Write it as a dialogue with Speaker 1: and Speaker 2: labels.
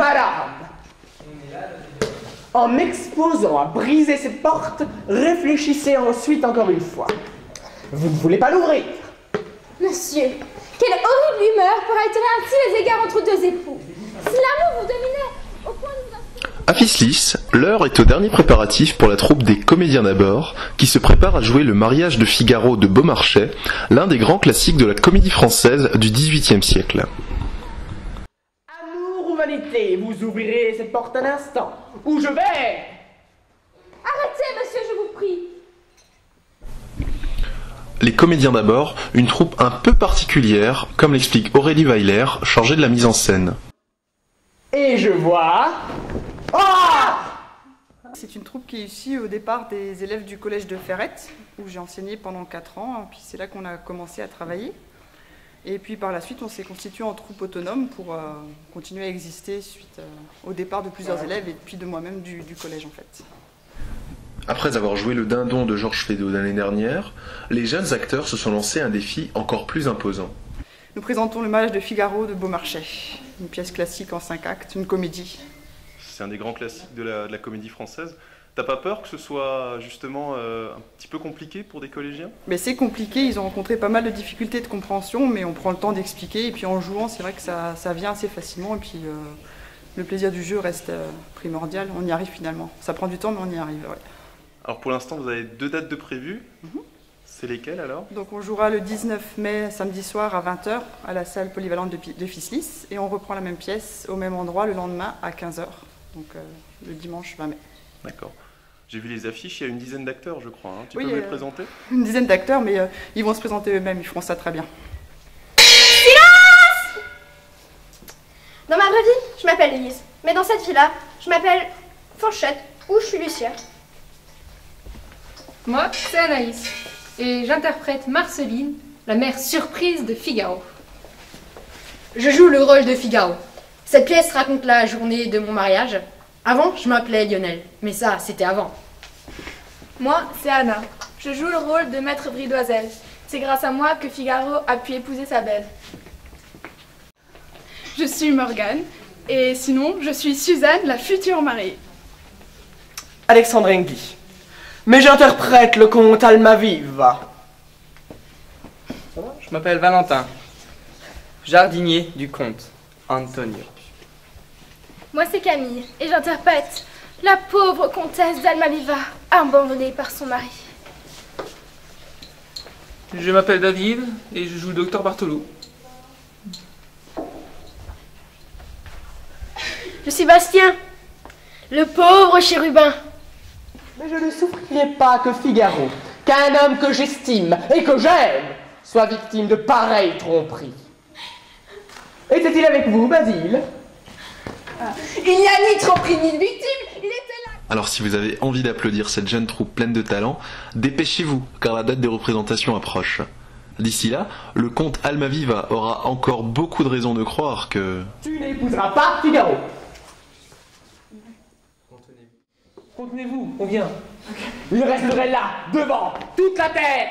Speaker 1: Madame, en m'exposant à briser cette porte, réfléchissez ensuite encore une fois. Vous ne voulez pas l'ouvrir.
Speaker 2: Monsieur, quelle horrible humeur pour altérer ainsi les égards entre deux époux. Si l'amour vous dominait, au point de vous inspirer...
Speaker 3: À Fislis, l'heure est au dernier préparatif pour la troupe des Comédiens d'abord, qui se prépare à jouer le mariage de Figaro de Beaumarchais, l'un des grands classiques de la comédie française du XVIIIe siècle.
Speaker 1: Amour ou vanité, vous ouvrirez cette porte un instant, ou je vais...
Speaker 2: Arrêtez, monsieur, je vous prie.
Speaker 3: Les Comédiens d'abord, une troupe un peu particulière, comme l'explique Aurélie Weiler, chargée de la mise en scène.
Speaker 1: Et je vois... Ah!
Speaker 4: C'est une troupe qui est issue au départ des élèves du collège de Ferrette, où j'ai enseigné pendant 4 ans, puis c'est là qu'on a commencé à travailler. Et puis par la suite, on s'est constitué en troupe autonome pour continuer à exister suite au départ de plusieurs élèves et puis de moi-même du collège en fait.
Speaker 3: Après avoir joué le Dindon de Georges Feydeau l'année dernière, les jeunes acteurs se sont lancés un défi encore plus imposant.
Speaker 4: Nous présentons le mariage de Figaro de Beaumarchais, une pièce classique en 5 actes, une comédie.
Speaker 5: C'est un des grands classiques de la comédie française. T'as pas peur que ce soit justement un petit peu compliqué pour des collégiens?
Speaker 4: Mais c'est compliqué, ils ont rencontré pas mal de difficultés de compréhension, mais on prend le temps d'expliquer, et puis en jouant, c'est vrai que ça vient assez facilement, et puis le plaisir du jeu reste primordial, on y arrive finalement. Ça prend du temps, mais on y arrive, ouais.
Speaker 5: Alors pour l'instant, vous avez 2 dates de prévues. C'est lesquelles alors?
Speaker 4: Donc on jouera le 19 mai, samedi soir à 20 h à la salle polyvalente de Fislis, et on reprend la même pièce au même endroit le lendemain à 15 h, donc le dimanche 20 mai.
Speaker 5: D'accord. J'ai vu les affiches, il y a une dizaine d'acteurs, je crois. Hein. Tu
Speaker 4: Oui,
Speaker 5: peux me les présenter?
Speaker 4: Une dizaine d'acteurs, mais ils vont se présenter eux-mêmes, ils feront ça très bien.
Speaker 2: Silence! Dans ma vraie vie, je m'appelle Lise, mais dans cette vie-là, je m'appelle Fanchette ou je suis Lucia.
Speaker 6: Moi, c'est Anaïs, et j'interprète Marceline, la mère surprise de Figaro.
Speaker 7: Je joue le rôle de Figaro. Cette pièce raconte la journée de mon mariage. Avant, je m'appelais Lionel, mais ça, c'était avant.
Speaker 8: Moi, c'est Anna. Je joue le rôle de maître Bridoiselle. C'est grâce à moi que Figaro a pu épouser sa belle.
Speaker 9: Je suis Morgane, et sinon, je suis Suzanne, la future mariée.
Speaker 1: Alexandre Enguy. Mais j'interprète le comte Almaviva.
Speaker 10: Je m'appelle Valentin, jardinier du comte Antonio.
Speaker 2: Moi, c'est Camille, et j'interprète la pauvre comtesse d'Almaviva, abandonnée par son mari.
Speaker 10: Je m'appelle David, et je joue le docteur Bartolo.
Speaker 2: Je suis Bastien, le pauvre chérubin.
Speaker 1: Mais je ne souffrirai pas que Figaro, qu'un homme que j'estime et que j'aime, soit victime de pareilles tromperies. Était-il avec vous, Basile?
Speaker 8: Il n'y a ni tromperie ni victime, il était là.
Speaker 3: Alors si vous avez envie d'applaudir cette jeune troupe pleine de talent, dépêchez-vous, car la date des représentations approche. D'ici là, le comte Almaviva aura encore beaucoup de raisons de croire que...
Speaker 1: Tu n'épouseras pas Figaro. Contenez-vous, on vient. Il resterait là, devant toute la terre.